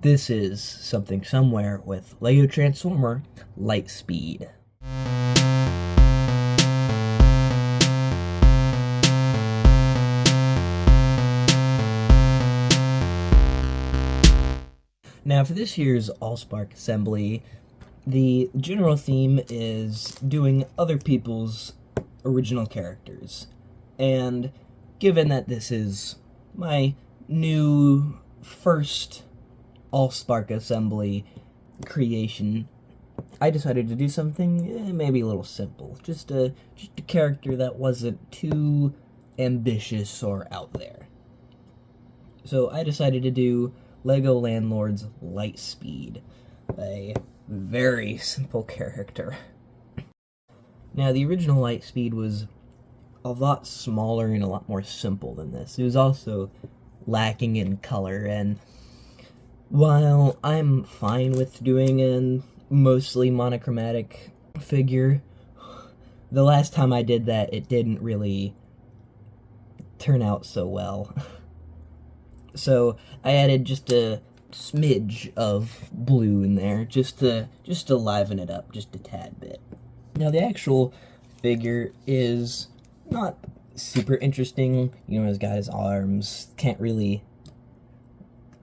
This is Something Somewhere with Lego Transformer Lightspeed. Now for this year's ALLSPARK assembly, the general theme is doing other people's original characters. And given that this is my new first ALLSPARK assembly creation, I decided to do something maybe a little simple. Just a character that wasn't too ambitious or out there. So I decided to do Lego Landlord's Lightspeed, a very simple character. Now, the original Lightspeed was a lot smaller and a lot more simple than this. It was also lacking in color, and while I'm fine with doing a mostly monochromatic figure, the last time I did that, it didn't really turn out so well. So I added just a smidge of blue in there, just to liven it up just a tad bit. Now the actual figure is not super interesting. You know, he's got his arms, can't really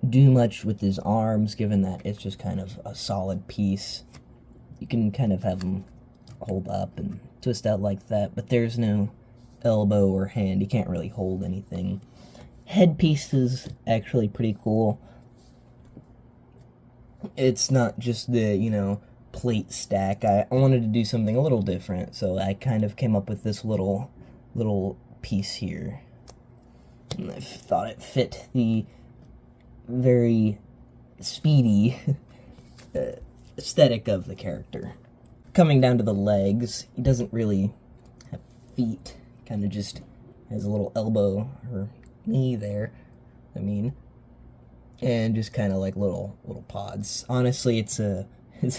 do much with his arms given that it's just kind of a solid piece. You can kind of have him hold up and twist out like that, but there's no elbow or hand. He can't really hold anything. Headpiece is actually pretty cool. It's not just the, plate stack. I wanted to do something a little different, so I kind of came up with this little piece here. And I thought it fit the very speedy aesthetic of the character. Coming down to the legs, he doesn't really have feet. Kind of just has a little elbow or knee there, and just kind of like little pods. Honestly, it's a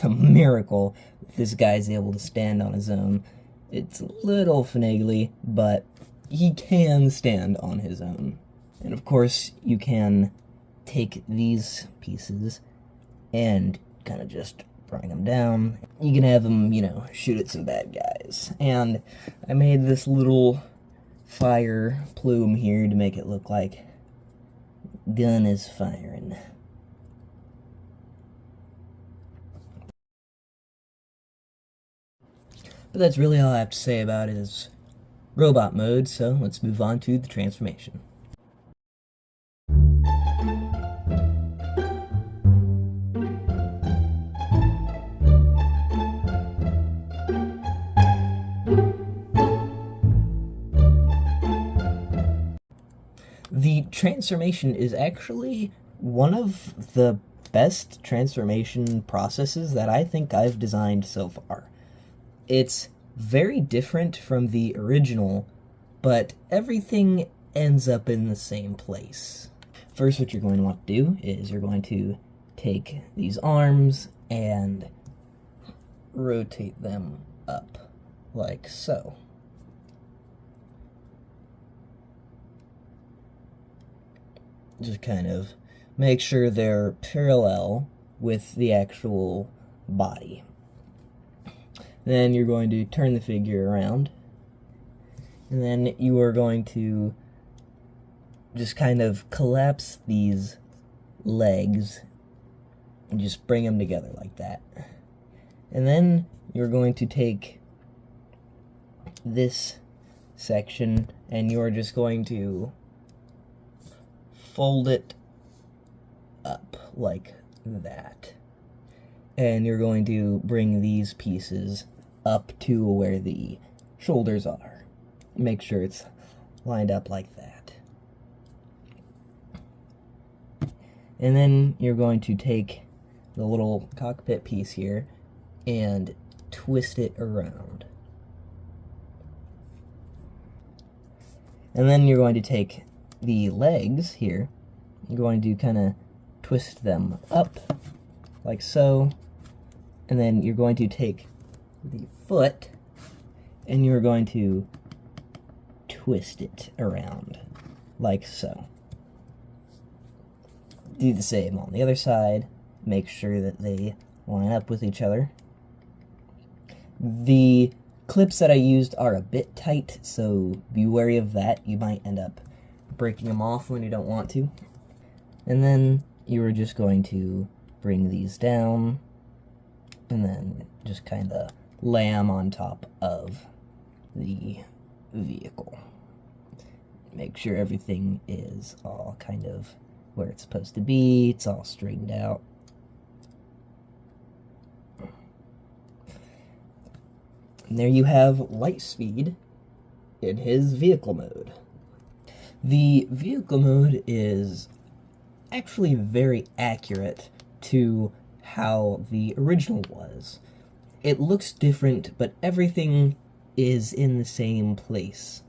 miracle if this guy's able to stand on his own. It's a little finagly, but he can stand on his own. And of course, you can take these pieces and kind of just bring them down. You can have them, shoot at some bad guys. And I made this little fire plume here to make it look like gun is firing. But that's really all I have to say about his robot mode, so let's move on to the transformation. The transformation is actually one of the best transformation processes that I think I've designed so far. It's very different from the original, but everything ends up in the same place. First, what you're going to want to do is you're going to take these arms and rotate them up, like so. Just kind of make sure they're parallel with the actual body. Then you're going to turn the figure around, and then you are going to just kind of collapse these legs and just bring them together like that. And then you're going to take this section and you're just going to fold it up like that. And you're going to bring these pieces up to where the shoulders are. Make sure it's lined up like that. And then you're going to take the little cockpit piece here and twist it around. And then you're going to take the legs here, you're going to kind of twist them up like so, and then you're going to take the foot and you're going to twist it around like so. do the same on the other side. Make sure that they line up with each other. The clips that I used are a bit tight, so be wary of that. You might end up breaking them off when you don't want to. And then you are just going to bring these down and then just kind of lay them on top of the vehicle. Make sure everything is all kind of where it's supposed to be. It's all straightened out. And there you have Lightspeed in his vehicle mode. The vehicle mode is actually very accurate to how the original was. It looks different, but everything is in the same place.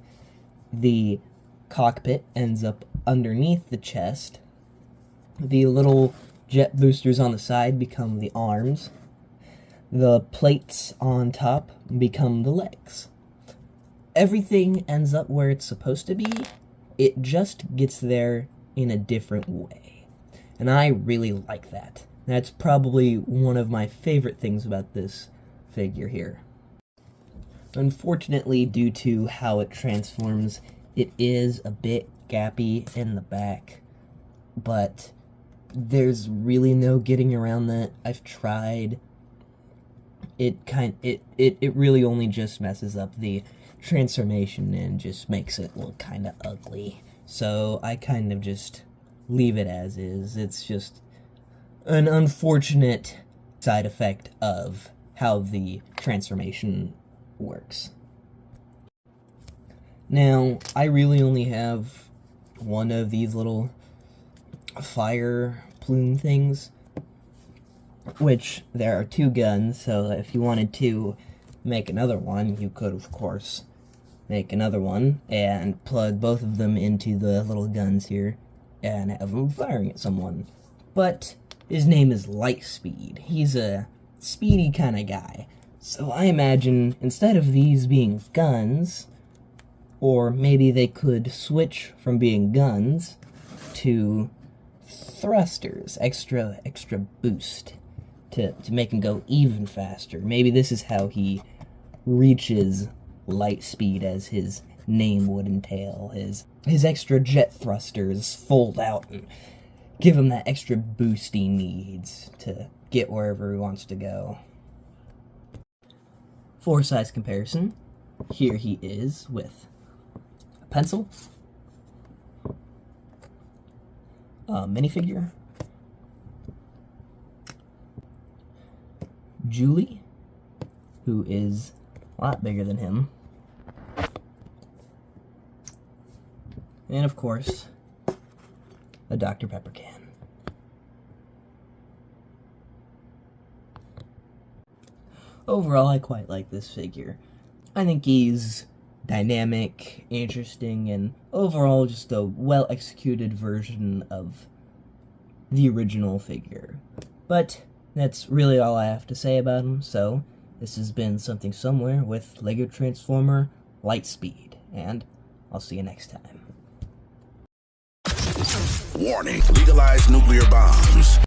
The cockpit ends up underneath the chest. The little jet boosters on the side become the arms. The plates on top become the legs. Everything ends up where it's supposed to be. It just gets there in a different way. And I really like that. That's probably one of my favorite things about this figure here. Unfortunately, due to how it transforms, it is a bit gappy in the back, but there's really no getting around that. I've tried. It really only just messes up the transformation and just makes it look kind of ugly. So I kind of just leave it as is. It's just an unfortunate side effect of how the transformation works. Now, I really only have one of these little fire plume things, which there are two guns, so if you wanted to make another one, you could, of course, make another one and plug both of them into the little guns here and have them firing at someone. But his name is Lightspeed. He's a speedy kind of guy. So I imagine instead of these being guns, or maybe they could switch from being guns to thrusters, extra boost to make him go even faster. Maybe this is how he reaches light speed, as his name would entail. His extra jet thrusters fold out and give him that extra boost he needs to get wherever he wants to go. For size comparison, here he is with a pencil, a minifigure, Julie, who is a lot bigger than him, and of course, a Dr. Pepper can. Overall, I quite like this figure. I think he's dynamic, interesting, and overall just a well-executed version of the original figure. But that's really all I have to say about him, so this has been Something Somewhere with LEGO Transformer Lightspeed, and I'll see you next time. Warning, legalized nuclear bombs.